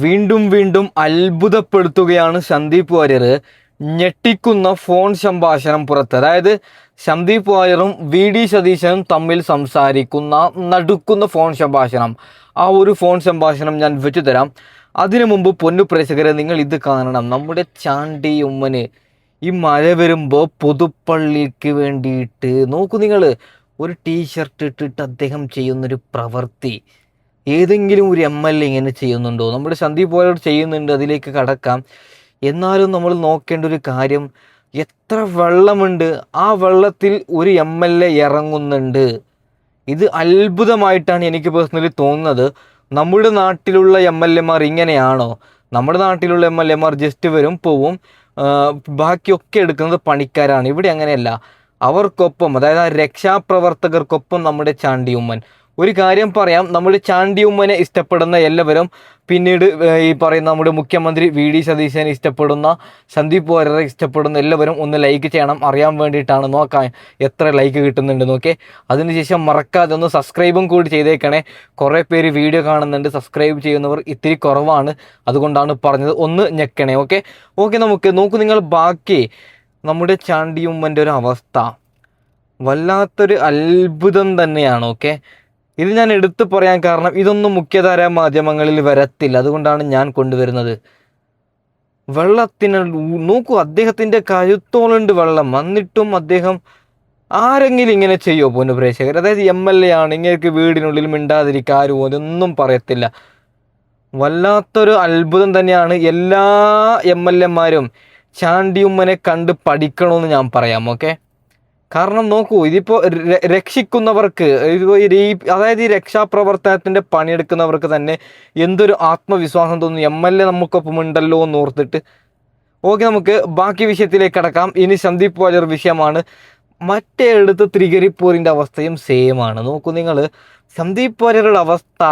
വീണ്ടും വീണ്ടും അത്ഭുതപ്പെടുത്തുകയാണ് സന്ദീപ് വാര്യർ. ഞെട്ടിക്കുന്ന ഫോൺ സംഭാഷണം പുറത്ത്. അതായത് സന്ദീപ് വാര്യറും വി ഡി സതീശനും തമ്മിൽ സംസാരിക്കുന്ന നടുക്കുന്ന ഫോൺ സംഭാഷണം. ആ ഒരു ഫോൺ സംഭാഷണം ഞാൻ വെച്ചു തരാം. അതിനു മുമ്പ് പൊന്നു പ്രേക്ഷകരെ, നിങ്ങൾ ഇത് കാണണം. നമ്മുടെ ചാണ്ടി ഉമ്മന് ഈ മഴ വരുമ്പോൾ പുതുപ്പള്ളിക്ക് വേണ്ടിയിട്ട് നോക്കൂ നിങ്ങൾ, ഒരു ടീഷർട്ട് ഇട്ടിട്ട് അദ്ദേഹം ചെയ്യുന്നൊരു പ്രവൃത്തി ഏതെങ്കിലും ഒരു MLA ഇങ്ങനെ ചെയ്യുന്നുണ്ടോ? നമ്മുടെ സന്ദീപ് വാര്യർ ചെയ്യുന്നുണ്ട്, അതിലേക്ക് കടക്കാം. എന്നാലും നമ്മൾ നോക്കേണ്ട ഒരു കാര്യം, എത്ര വെള്ളമുണ്ട്, ആ വെള്ളത്തിൽ ഒരു MLA ഇറങ്ങുന്നുണ്ട്. ഇത് അത്ഭുതമായിട്ടാണ് എനിക്ക് പേഴ്സണലി തോന്നുന്നത്. നമ്മുടെ നാട്ടിലുള്ള MLA മാർ ഇങ്ങനെയാണോ? നമ്മുടെ നാട്ടിലുള്ള MLA മാർ ജസ്റ്റ് വരും പോവും, ബാക്കിയൊക്കെ എടുക്കുന്നത് പണിക്കാരാണ്. ഇവിടെ അങ്ങനെയല്ല. അവർക്കൊപ്പം, അതായത് ആ രക്ഷാപ്രവർത്തകർക്കൊപ്പം നമ്മുടെ ചാണ്ടി ഉമ്മൻ. ഒരു കാര്യം പറയാം, നമ്മുടെ ചാണ്ടി ഉമ്മനെ ഇഷ്ടപ്പെടുന്ന എല്ലാവരും പിന്നീട് ഈ പറയുന്ന നമ്മുടെ മുഖ്യമന്ത്രി വി ഡി സതീശനെ ഇഷ്ടപ്പെടുന്ന, സന്ദീപ് വാര്യരെ ഇഷ്ടപ്പെടുന്ന എല്ലാവരും ഒന്ന് ലൈക്ക് ചെയ്യണം. അറിയാൻ വേണ്ടിയിട്ടാണ്, നോക്കാൻ എത്ര ലൈക്ക് കിട്ടുന്നുണ്ട് നോക്കേ. അതിനുശേഷം മറക്കാതെ ഒന്ന് സബ്സ്ക്രൈബും കൂടി ചെയ്തേക്കണേ. കുറേ പേര് വീഡിയോ കാണുന്നുണ്ട്, സബ്സ്ക്രൈബ് ചെയ്യുന്നവർ ഇത്തിരി കുറവാണ്, അതുകൊണ്ടാണ് പറഞ്ഞത്. ഒന്ന് ഞെക്കണേ. ഓക്കെ നമുക്ക് നോക്കൂ നിങ്ങൾ. ബാക്കി നമ്മുടെ ചാണ്ടി ഉമ്മൻ്റെ ഒരു അവസ്ഥ വല്ലാത്തൊരു അത്ഭുതം തന്നെയാണ്. ഓക്കെ, ഇത് ഞാൻ എടുത്തു പറയാൻ കാരണം ഇതൊന്നും മുഖ്യധാരാ മാധ്യമങ്ങളിൽ വരത്തില്ല, അതുകൊണ്ടാണ് ഞാൻ കൊണ്ടുവരുന്നത്. വെള്ളത്തിന് നോക്കൂ, അദ്ദേഹത്തിൻ്റെ കഴുത്തോളുണ്ട് വെള്ളം, എന്നിട്ടും അദ്ദേഹം ആരെങ്കിലും ഇങ്ങനെ ചെയ്യുമോ പൊന്നു പ്രേക്ഷകർ? അതായത് MLA ആണ്, ഇങ്ങനെ വീടിനുള്ളിൽ മിണ്ടാതിരിക്കുക, ആരും അതൊന്നും പറയത്തില്ല. വല്ലാത്തൊരു അത്ഭുതം തന്നെയാണ്. എല്ലാ MLA മാരും ചാണ്ടി ഉമ്മനെ കണ്ട് പഠിക്കണമെന്ന് ഞാൻ പറയാം. ഓക്കെ, കാരണം നോക്കൂ, ഇതിപ്പോൾ രക്ഷിക്കുന്നവർക്ക്, അതായത് ഈ രക്ഷാപ്രവർത്തനത്തിൻ്റെ പണിയെടുക്കുന്നവർക്ക് തന്നെ എന്തൊരു ആത്മവിശ്വാസം തോന്നുന്നു, MLA നമുക്കൊപ്പം ഉണ്ടല്ലോ എന്ന് ഓർത്തിട്ട്. ഓക്കെ, നമുക്ക് ബാക്കി വിഷയത്തിലേക്ക് കടക്കാം. ഇനി സന്ദീപ് വാര്യർ വിഷയമാണ്. മറ്റേ എടുത്ത് തൃക്കരിപ്പൂരിൻ്റെ അവസ്ഥയും സെയിം ആണ്. നോക്കൂ നിങ്ങൾ, സന്ദീപ് വാര്യരുടെ അവസ്ഥ,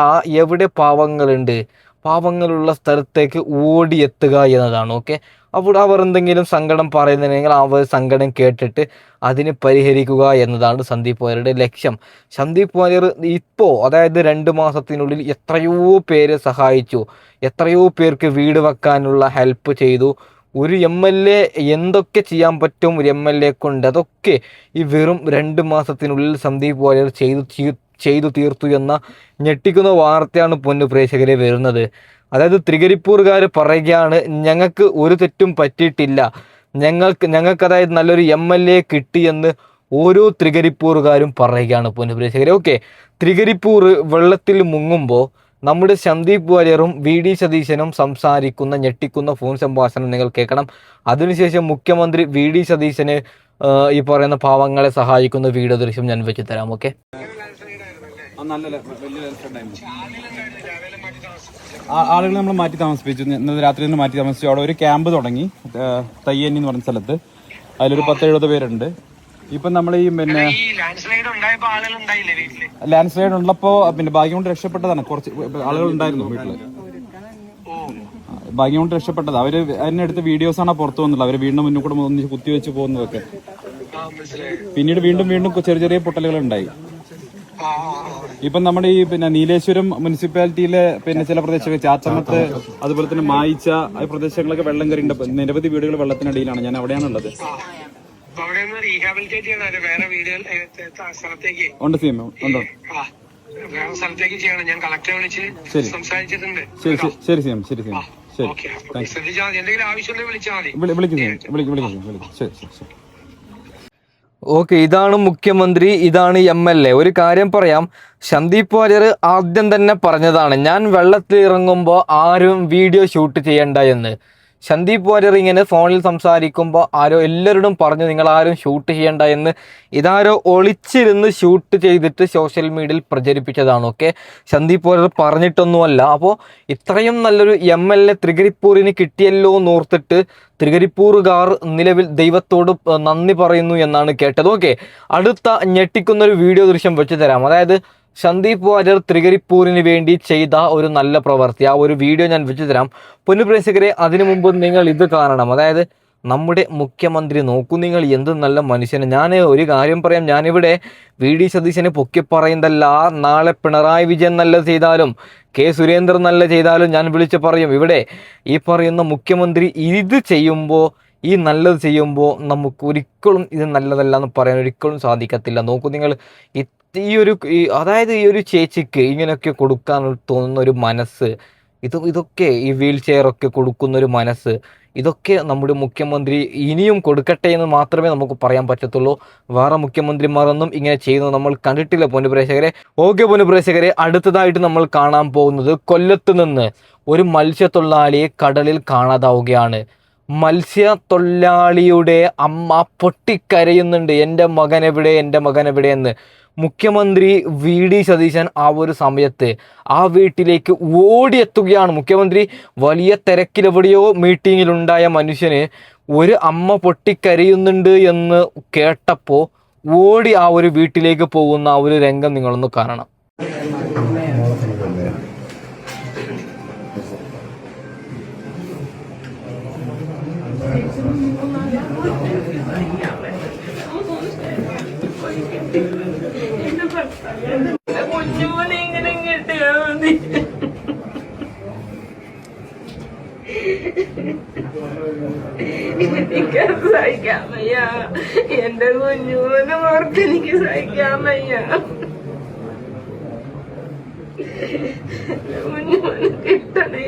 എവിടെ പാവങ്ങളുണ്ട്, പാവങ്ങളുള്ള സ്ഥലത്തേക്ക് ഓടിയെത്തുക എന്നതാണ്. ഓക്കെ, അപ്പോൾ അവർ എന്തെങ്കിലും സങ്കടം പറയുന്നുണ്ടെങ്കിൽ അവർ സങ്കടം കേട്ടിട്ട് അതിന് പരിഹരിക്കുക എന്നതാണ് സന്ദീപ് വാര്യരുടെ ലക്ഷ്യം. സന്ദീപ് വാര്യർ ഇപ്പോൾ, അതായത് 2 മാസത്തിനുള്ളിൽ എത്രയോ പേരെ സഹായിച്ചു, എത്രയോ പേർക്ക് വീട് വെക്കാനുള്ള ഹെൽപ്പ് ചെയ്തു. ഒരു MLA എന്തൊക്കെ ചെയ്യാൻ പറ്റും ഒരു MLA കൊണ്ട്, അതൊക്കെ ഈ വെറും 2 മാസത്തിനുള്ളിൽ സന്ദീപ് വാര്യർ ചെയ്തു തീർത്തു എന്ന ഞെട്ടിക്കുന്ന വാർത്തയാണ് പൊന്നു പ്രേക്ഷകരെ വരുന്നത്. അതായത് തൃക്കരിപ്പൂർകാർ പറയുകയാണ്, ഞങ്ങൾക്ക് ഒരു തെറ്റും പറ്റിയിട്ടില്ല, ഞങ്ങൾക്ക് അതായത് നല്ലൊരു MLA കിട്ടിയെന്ന് ഓരോ തൃക്കരിപ്പൂർകാരും പറയുകയാണ് പൊന്നു പ്രേക്ഷകരെ. ഓക്കെ, തൃക്കരിപ്പൂർ വെള്ളത്തിൽ മുങ്ങുമ്പോൾ നമ്മുടെ സന്ദീപ് വാര്യറും വി ഡി സതീശനും സംസാരിക്കുന്ന ഞെട്ടിക്കുന്ന ഫോൺ സംഭാഷണം നിങ്ങൾ കേൾക്കണം. അതിനുശേഷം മുഖ്യമന്ത്രി വി ഡി സതീശന് ഈ പറയുന്ന പാവങ്ങളെ സഹായിക്കുന്ന വീഡിയോ ദൃശ്യം ഞാൻ വെച്ച് തരാം. ഓക്കെ, ആളുകൾ നമ്മൾ മാറ്റി താമസിപ്പിച്ചു. ഇന്നലെ രാത്രി തന്നെ മാറ്റി താമസിച്ചു. അവിടെ ഒരു ക്യാമ്പ് തുടങ്ങി, തയ്യന്നി എന്ന് പറഞ്ഞ സ്ഥലത്ത്. അതിലൊരു 10-70 പേരുണ്ട്. ഇപ്പൊ നമ്മൾ ഈ പിന്നെ ലാൻഡ് സ്ലൈഡ് ഉള്ളപ്പോ പിന്നെ ഭാഗ്യം കൊണ്ട് രക്ഷപ്പെട്ടതാണ്. കുറച്ച് ആളുകൾ ഉണ്ടായിരുന്നു വീട്ടില്, ഭാഗ്യം കൊണ്ട് രക്ഷപ്പെട്ടത്. അവര് അതിനടുത്ത് വീഡിയോസാണ് പുറത്തു വന്നുള്ളത്. അവര് വീണ്ടും മുന്നിൽ കൂടെ ഒന്നിച്ച് കുത്തിവെച്ച് പോകുന്നതൊക്കെ. പിന്നീട് വീണ്ടും ചെറിയ ചെറിയ പൊട്ടലുകൾ ഉണ്ടായി. ഇപ്പം നമ്മുടെ ഈ പിന്നെ നീലേശ്വരം മുനിസിപ്പാലിറ്റിയിലെ പിന്നെ ചില പ്രദേശങ്ങൾ, ചാച്ചമത്ത്, അതുപോലെ തന്നെ മായിച്ച ആ പ്രദേശങ്ങളൊക്കെ വെള്ളം കയറിയുണ്ട്. നിരവധി വീടുകൾ വെള്ളത്തിനടിയിലാണ്. ഞാൻ അവിടെയാണുള്ളത്. ഉണ്ട് സിഎം ഉണ്ടോ? ശരി ശരി സിഎം, ശരി സിഎം, ശരി, വിളിക്കും. ശരി ശരി. ഓക്കെ, ഇതാണ് മുഖ്യമന്ത്രി, ഇതാണ് MLA. ഒരു കാര്യം പറയാം, സന്ദീപ് വാര്യർ ആദ്യം തന്നെ പറഞ്ഞതാണ്, ഞാൻ വെള്ളത്തിൽ ഇറങ്ങുമ്പോൾ ആരും വീഡിയോ ഷൂട്ട് ചെയ്യണ്ട എന്ന്. സന്ദീപ് വാര്യർ ഇങ്ങനെ ഫോണിൽ സംസാരിക്കുമ്പോൾ എല്ലാവരോടും പറഞ്ഞു നിങ്ങൾ ആരും ഷൂട്ട് ചെയ്യണ്ട എന്ന്. ഇതാരോ ഒളിച്ചിരുന്ന് ഷൂട്ട് ചെയ്തിട്ട് സോഷ്യൽ മീഡിയയിൽ പ്രചരിപ്പിച്ചതാണ്. ഓക്കെ, സന്ദീപ് വാര്യർ പറഞ്ഞിട്ടൊന്നുമല്ല. അപ്പോൾ ഇത്രയും നല്ലൊരു MLA തൃക്കരിപ്പൂരിന് കിട്ടിയല്ലോ എന്നോർത്തിട്ട് തൃക്കരിപ്പൂറുകാർ നിലവിൽ ദൈവത്തോട് നന്ദി പറയുന്നു എന്നാണ് കേട്ടത്. ഓക്കെ, അടുത്ത ഞെട്ടിക്കുന്നൊരു വീഡിയോ ദൃശ്യം വെച്ച് തരാം. അതായത് സന്ദീപ് വാര്യർ തൃക്കരിപ്പൂരിന് വേണ്ടി ചെയ്ത ഒരു നല്ല പ്രവൃത്തി, ആ ഒരു വീഡിയോ ഞാൻ വെച്ച് തരാം പൊന്നു പ്രേക്ഷകരെ. അതിനു മുമ്പ് നിങ്ങൾ ഇത് കാണണം. അതായത് നമ്മുടെ മുഖ്യമന്ത്രി. നോക്കൂ നിങ്ങൾ, എന്ത് നല്ല മനുഷ്യന്. ഞാൻ ഒരു കാര്യം പറയാം, ഞാനിവിടെ VD സതീശനെ പൊക്കി പറയുന്നതല്ല. നാളെ പിണറായി വിജയൻ നല്ലത് ചെയ്താലും സുരേന്ദ്രൻ നല്ല ചെയ്താലും ഞാൻ വിളിച്ച് പറയും, ഇവിടെ ഈ പറയുന്ന മുഖ്യമന്ത്രി ഇത് ചെയ്യുമ്പോൾ, ഈ നല്ലത് ചെയ്യുമ്പോൾ നമുക്ക് ഒരിക്കലും ഇത് നല്ലതല്ല എന്ന് പറയാൻ ഒരിക്കലും സാധിക്കത്തില്ല. നോക്കൂ നിങ്ങൾ, അതായത് ഈ ഒരു ചേച്ചിക്ക് ഇങ്ങനെയൊക്കെ കൊടുക്കാൻ തോന്നുന്ന ഒരു മനസ്സ്, ഇതൊക്കെ ഈ വീൽ ചെയറൊക്കെ കൊടുക്കുന്നൊരു മനസ്സ്, ഇതൊക്കെ നമ്മുടെ മുഖ്യമന്ത്രി ഇനിയും കൊടുക്കട്ടെ എന്ന് മാത്രമേ നമുക്ക് പറയാൻ പറ്റത്തുള്ളൂ. വേറെ മുഖ്യമന്ത്രിമാരൊന്നും ഇങ്ങനെ ചെയ്യുന്നത് നമ്മൾ കണ്ടിട്ടില്ല പൊന്നുപ്രേക്ഷകരെ. ഓക്കെ പൊന്നുപ്രേക്ഷകരെ, അടുത്തതായിട്ട് നമ്മൾ കാണാൻ പോകുന്നത് കൊല്ലത്ത് നിന്ന് ഒരു മത്സ്യത്തൊഴിലാളിയെ കടലിൽ കാണാതാവുകയാണ്. മത്സ്യത്തൊഴിലാളിയുടെ അമ്മ പൊട്ടിക്കരയുന്നുണ്ട്, എൻ്റെ മകൻ എവിടെ, എൻ്റെ മകൻ എവിടെയെന്ന്. മുഖ്യമന്ത്രി VD സതീശൻ ആ ഒരു സമയത്ത് ആ വീട്ടിലേക്ക് ഓടിയെത്തുകയാണ്. മുഖ്യമന്ത്രി വലിയ തിരക്കിലെവിടെയോ മീറ്റിങ്ങിലുണ്ടായ മനുഷ്യന് ഒരു അമ്മ പൊട്ടിക്കരയുന്നുണ്ട് എന്ന് കേട്ടപ്പോൾ ഓടി ആ ഒരു വീട്ടിലേക്ക് പോകുന്ന ആ ഒരു രംഗം നിങ്ങളൊന്ന് കാണണം. കുഞ്ഞുമോനെ ഇങ്ങനെ കിട്ടിയാ മതി. എനിക്ക് സഹിക്കാൻ വയ്യ, എന്റെ കുഞ്ഞുമോനെ ഓർത്ത് എനിക്ക് സഹിക്കാൻ വയ്യ. കുഞ്ഞുമോനെ കിട്ടണേ.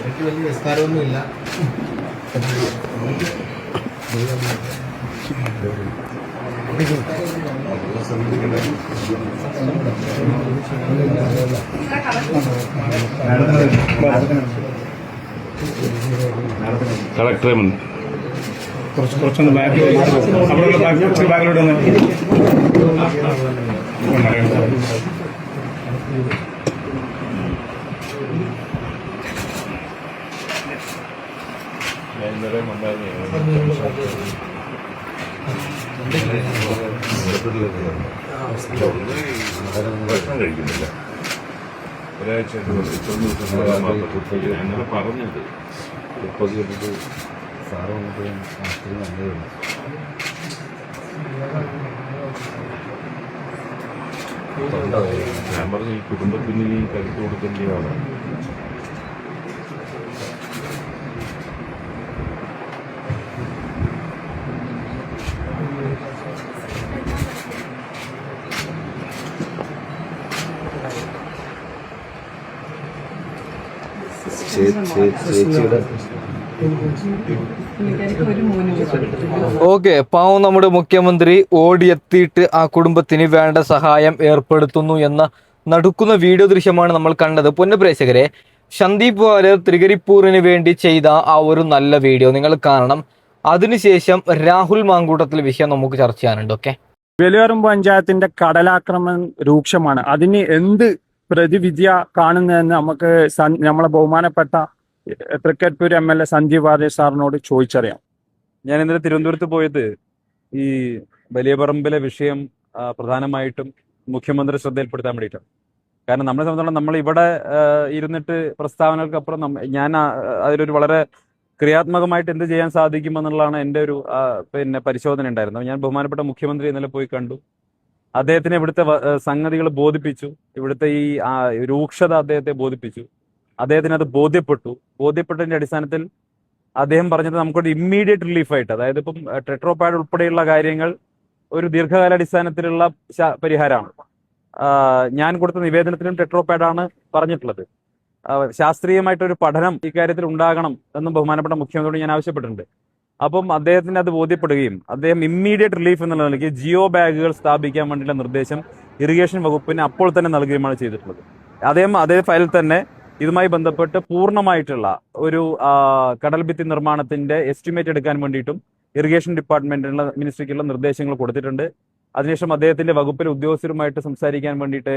എനിക്ക് വലിയ വിസ്താരമൊന്നുമില്ല. കളക്ടറെ കുറച്ചൊന്ന് ബാക്കിലോട്ട് ഭക്ഷണം കഴിക്കുന്നില്ല. ഒരാഴ്ച അങ്ങനെ പറഞ്ഞത് സാറ് വന്നിട്ട് നല്ലതാണ്. ഞാൻ പറഞ്ഞു, ഈ കുടുംബത്തിന് ഈ കരുത്ത് കൊടുക്കേണ്ടതാണ്. ചേച്ചിയുടെ ഓക്കെ, പാവം നമ്മുടെ മുഖ്യമന്ത്രി ഓടിയെത്തിയിട്ട് ആ കുടുംബത്തിന് വേണ്ട സഹായം ഏർപ്പെടുത്തുന്നു എന്ന നടുക്കുന്ന വീഡിയോ ദൃശ്യമാണ് നമ്മൾ കണ്ടത്. പൊന്നുപ്രേക്ഷകരെ, സന്ദീപ് വാര്യർ തൃക്കരിപ്പൂരിന് വേണ്ടി ചെയ്ത ആ ഒരു നല്ല വീഡിയോ നിങ്ങൾ കാണണം. അതിനുശേഷം രാഹുൽ മാങ്കൂട്ടത്തിൽ വിഷയം നമുക്ക് ചർച്ച ചെയ്യാനുണ്ട്. ഓക്കെ, വെളിയറും പഞ്ചായത്തിന്റെ കടലാക്രമണം രൂക്ഷമാണ്. അതിന് എന്ത് പ്രതിവിദ്യ കാണുന്നതെന്ന് നമുക്ക് നമ്മളെ ബഹുമാനപ്പെട്ട തൃക്കരിപ്പൂർ MLA സന്ദീപ് വാര്യർ സാറിനോട് ചോദിച്ചറിയാം. ഞാൻ ഇന്നലെ തിരുവനന്തപുരത്ത് പോയത് ഈ വലിയ പറമ്പിലെ വിഷയം പ്രധാനമായിട്ടും മുഖ്യമന്ത്രി ശ്രദ്ധയിൽപ്പെടുത്താൻ വേണ്ടിയിട്ടാണ്. കാരണം നമ്മളെ സംബന്ധിച്ചിടത്തോളം നമ്മൾ ഇവിടെ ഇരുന്നിട്ട് പ്രസ്താവനകൾക്കപ്പുറം ഞാൻ അതിലൊരു വളരെ ക്രിയാത്മകമായിട്ട് എന്ത് ചെയ്യാൻ സാധിക്കുമെന്നുള്ളതാണ് എൻ്റെ ഒരു പരിശോധന ഉണ്ടായിരുന്നത്. ഞാൻ ബഹുമാനപ്പെട്ട മുഖ്യമന്ത്രി ഇന്നലെ പോയി കണ്ടു. അദ്ദേഹത്തിന് ഇവിടുത്തെ സംഗതികൾ ബോധിപ്പിച്ചു. ഇവിടുത്തെ ഈ രൂക്ഷത അദ്ദേഹത്തെ ബോധിപ്പിച്ചു. അദ്ദേഹത്തിന് അത് ബോധ്യപ്പെട്ടതിന്റെ അടിസ്ഥാനത്തിൽ അദ്ദേഹം പറഞ്ഞത് നമുക്കൊരു ഇമ്മീഡിയറ്റ് റിലീഫായിട്ട്, അതായത് ഇപ്പം ടെട്രോപാഡ് ഉൾപ്പെടെയുള്ള കാര്യങ്ങൾ ഒരു ദീർഘകാലാടിസ്ഥാനത്തിലുള്ള പരിഹാരമാണ്. ഞാൻ കൊടുത്ത നിവേദനത്തിലും ടെട്രോപാഡാണ് പറഞ്ഞിട്ടുള്ളത്. ശാസ്ത്രീയമായിട്ടൊരു പഠനം ഇക്കാര്യത്തിൽ ഉണ്ടാകണം എന്നും ബഹുമാനപ്പെട്ട മുഖ്യമന്ത്രിയോട് ഞാൻ ആവശ്യപ്പെട്ടിട്ടുണ്ട്. അപ്പം അദ്ദേഹത്തിന് അത് ബോധ്യപ്പെടുകയും അദ്ദേഹം ഇമ്മീഡിയറ്റ് റിലീഫ് എന്നുള്ള നിലയ്ക്ക് ജിയോ ബാഗുകൾ സ്ഥാപിക്കാൻ വേണ്ടിയുള്ള നിർദ്ദേശം ഇറിഗേഷൻ വകുപ്പിന് അപ്പോൾ തന്നെ നൽകുകയുമാണ് ചെയ്തിട്ടുള്ളത്. അതേ ഫയലിൽ തന്നെ ഇതുമായി ബന്ധപ്പെട്ട് പൂർണ്ണമായിട്ടുള്ള ഒരു കടൽഭിത്തി നിർമ്മാണത്തിന്റെ എസ്റ്റിമേറ്റ് എടുക്കാൻ വേണ്ടിയിട്ടും ഇറിഗേഷൻ ഡിപ്പാർട്ട്മെന്റിനുള്ള മിനിസ്ട്രിക്കുള്ള നിർദ്ദേശങ്ങൾ കൊടുത്തിട്ടുണ്ട്. അതിനുശേഷം അദ്ദേഹത്തിന്റെ വകുപ്പിലെ ഉദ്യോഗസ്ഥരുമായിട്ട് സംസാരിക്കാൻ വേണ്ടിയിട്ട്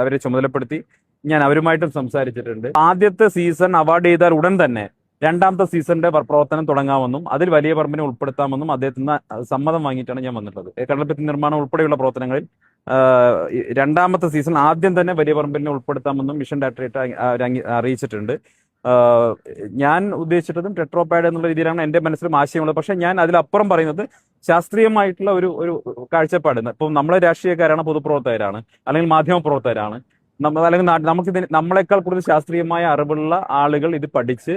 അവരെ ചുമതലപ്പെടുത്തി. ഞാൻ അവരുമായിട്ടും സംസാരിച്ചിട്ടുണ്ട്. ആദ്യത്തെ സീസൺ അവാർഡ് ചെയ്താൽ ഉടൻ തന്നെ രണ്ടാമത്തെ സീസണിന്റെ പ്രവർത്തനം തുടങ്ങാമെന്നും അതിൽ വലിയ പറമ്പിനെ ഉൾപ്പെടുത്താമെന്നും അദ്ദേഹത്തിന് സമ്മതം വാങ്ങിയിട്ടാണ് ഞാൻ വന്നിട്ടുള്ളത്. കടൽഭിത്തി നിർമ്മാണം ഉൾപ്പെടെയുള്ള പ്രവർത്തനങ്ങളിൽ രണ്ടാമത്തെ സീസൺ ആദ്യം തന്നെ വലിയ പറമ്പിനെ ഉൾപ്പെടുത്താമെന്നും മിഷൻ ഡയറക്ടറേറ്റ് അറിയിച്ചിട്ടുണ്ട്. ഞാൻ ഉദ്ദേശിച്ചിട്ടതും ടെട്രോപാഡ് എന്നുള്ള രീതിയിലാണ് എൻ്റെ മനസ്സിലും ആശയമുള്ളത്. പക്ഷെ ഞാൻ അതിലപ്പുറം പറയുന്നത് ശാസ്ത്രീയമായിട്ടുള്ള ഒരു കാഴ്ചപ്പാട്. ഇപ്പം നമ്മളെ രാഷ്ട്രീയക്കാരാണ്, പൊതുപ്രവർത്തകരാണ്, അല്ലെങ്കിൽ മാധ്യമ പ്രവർത്തകരാണ്, അല്ലെങ്കിൽ നമ്മളെക്കാൾ കൂടുതൽ ശാസ്ത്രീയമായ അറിവുള്ള ആളുകൾ ഇത് പഠിച്ച്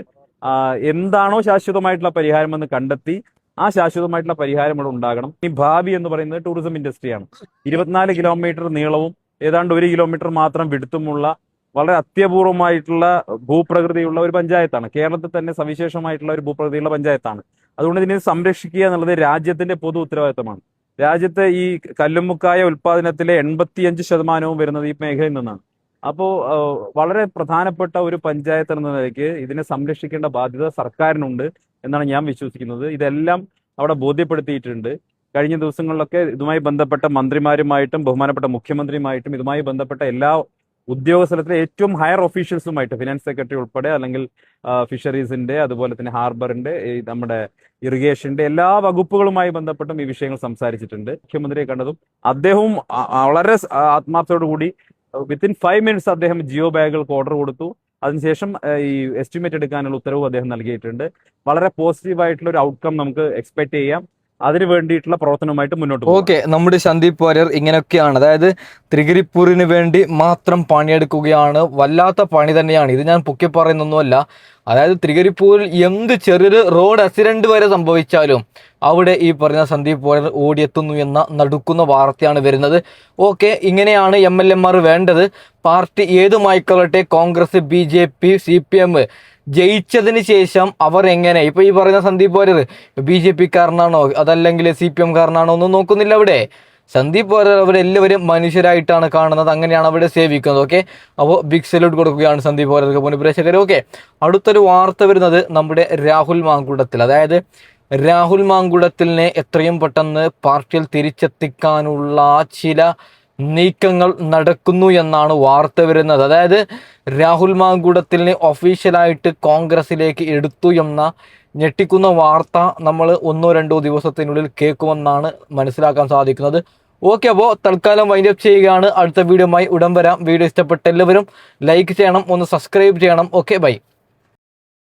എന്താണോ ശാശ്വതമായിട്ടുള്ള പരിഹാരം എന്ന് കണ്ടെത്തി ആ ശാശ്വതമായിട്ടുള്ള പരിഹാരം ഇവിടെ ഉണ്ടാകണം. ഈ ഭാവി എന്ന് പറയുന്നത് ടൂറിസം ഇൻഡസ്ട്രിയാണ്. 24 കിലോമീറ്റർ നീളവും ഏതാണ്ട് 1 കിലോമീറ്റർ മാത്രം വിടുത്തുമുള്ള വളരെ അത്യപൂർവമായിട്ടുള്ള ഭൂപ്രകൃതിയുള്ള ഒരു പഞ്ചായത്താണ്. കേരളത്തിൽ തന്നെ സവിശേഷമായിട്ടുള്ള ഒരു ഭൂപ്രകൃതിയുള്ള പഞ്ചായത്താണ്. അതുകൊണ്ട് ഇതിനെ സംരക്ഷിക്കുക എന്നുള്ളത് രാജ്യത്തിന്റെ പൊതു ഉത്തരവാദിത്തമാണ്. രാജ്യത്തെ ഈ കല്ലുമുക്കായ ഉൽപാദനത്തിലെ 85% വരുന്നത് ഈ മേഖലയിൽ നിന്നാണ്. അപ്പോൾ വളരെ പ്രധാനപ്പെട്ട ഒരു പഞ്ചായത്ത് എന്ന നിലയ്ക്ക് ഇതിനെ സംരക്ഷിക്കേണ്ട ബാധ്യത സർക്കാരിനുണ്ട് എന്നാണ് ഞാൻ വിശ്വസിക്കുന്നത്. ഇതെല്ലാം അവിടെ ബോധ്യപ്പെടുത്തിയിട്ടുണ്ട്. കഴിഞ്ഞ ദിവസങ്ങളിലൊക്കെ ഇതുമായി ബന്ധപ്പെട്ട മന്ത്രിമാരുമായിട്ടും ബഹുമാനപ്പെട്ട മുഖ്യമന്ത്രിയുമായിട്ടും ഇതുമായി ബന്ധപ്പെട്ട എല്ലാ ഉദ്യോഗസ്ഥലത്തിലെ ഏറ്റവും ഹയർ ഒഫീഷ്യൽസുമായിട്ട്, ഫിനാൻസ് സെക്രട്ടറി ഉൾപ്പെടെ, അല്ലെങ്കിൽ ഫിഷറീസിന്റെ, അതുപോലെ തന്നെ ഹാർബറിന്റെ, നമ്മുടെ ഇറിഗേഷന്റെ എല്ലാ വകുപ്പുകളുമായി ബന്ധപ്പെട്ടും ഈ വിഷയങ്ങൾ സംസാരിച്ചിട്ടുണ്ട്. മുഖ്യമന്ത്രിയെ കണ്ടതും അദ്ദേഹവും വളരെ ആത്മാർത്ഥത്തോടുകൂടി വിത്തിൻ 5 മിനിറ്റ്സ് അദ്ദേഹം ജിയോ ബാഗുകൾക്ക് ഓർഡർ കൊടുത്തു. അതിനുശേഷം ഈ എസ്റ്റിമേറ്റ് എടുക്കാനുള്ള ഉത്തരവ് അദ്ദേഹം നൽകിയിട്ടുണ്ട്. വളരെ പോസിറ്റീവായിട്ടുള്ള ഒരു ഔട്ട്കം നമുക്ക് എക്സ്പെക്ട് ചെയ്യാം. അതിന് വേണ്ടിയിട്ടുള്ള പ്രവർത്തനവുമായിട്ട് മുന്നോട്ട് പോകും. ഓക്കെ, നമ്മുടെ സന്ദീപ് വാര്യർ ഇങ്ങനെയൊക്കെയാണ്. അതായത് തൃക്കരിപ്പൂരിന് വേണ്ടി മാത്രം പണിയെടുക്കുകയാണ്. വല്ലാത്ത പണി തന്നെയാണ് ഇത്, ഞാൻ പൊക്കി പറയുന്നൊന്നുമല്ല. അതായത് തൃക്കരിപ്പൂരിൽ എന്ത് ചെറിയൊരു റോഡ് ആക്സിഡന്റ് വരെ സംഭവിച്ചാലും അവിടെ ഈ പറഞ്ഞ സന്ദീപ് വാര്യർ ഓടിയെത്തുന്നു എന്ന നടുക്കുന്ന വാർത്തയാണ് വരുന്നത്. ഓക്കെ, ഇങ്ങനെയാണ് MLA മാർ വേണ്ടത്. പാർട്ടി ഏതുമായിക്കൊള്ളട്ടെ, കോൺഗ്രസ്, BJP, CPM ജയിച്ചതിന് ശേഷം അവർ എങ്ങനെ, ഇപ്പൊ ഈ പറയുന്ന സന്ദീപ് വാര്യർ BJP-കാരനാണോ അതല്ലെങ്കിൽ CPM-കാരനാണോ ഒന്നും നോക്കുന്നില്ല. അവിടെ സന്ദീപ് വാര്യർ അവരെല്ലാവരും മനുഷ്യരായിട്ടാണ് കാണുന്നത്, അങ്ങനെയാണ് അവിടെ സേവിക്കുന്നത്. ഓക്കെ, അപ്പോൾ ബിഗ് സല്യൂട്ട് കൊടുക്കുകയാണ് സന്ദീപ് വാര്യർക്ക് പുനഃപ്രേക്ഷകർ. ഓക്കെ, അടുത്തൊരു വാർത്ത വരുന്നത് നമ്മുടെ രാഹുൽ മാങ്കുടത്തിൽ. അതായത് രാഹുൽ മാങ്കുടത്തിലിനെ എത്രയും പെട്ടെന്ന് പാർട്ടിയിൽ തിരിച്ചെത്തിക്കാനുള്ള ചില നീക്കങ്ങൾ നടക്കുന്നു എന്നാണ് വാർത്ത വരുന്നത്. അതായത് രാഹുൽ മാങ്കുടത്തിലിനെ ഒഫീഷ്യലായിട്ട് കോൺഗ്രസിലേക്ക് എടുത്തു എന്ന ഞെട്ടിക്കുന്ന വാർത്ത നമ്മൾ 1-2 ദിവസത്തിനുള്ളിൽ കേൾക്കുമെന്നാണ് മനസ്സിലാക്കാൻ സാധിക്കുന്നത്. ഓക്കെ, അപ്പോൾ തൽക്കാലം വൈൻഡ് അപ്പ് ചെയ്യുകയാണ്. അടുത്ത വീഡിയോയുമായി ഉടൻ വരാം. വീഡിയോ ഇഷ്ടപ്പെട്ട എല്ലാവരും ലൈക്ക് ചെയ്യണം, ഒന്ന് സബ്സ്ക്രൈബ് ചെയ്യണം. Okay, by.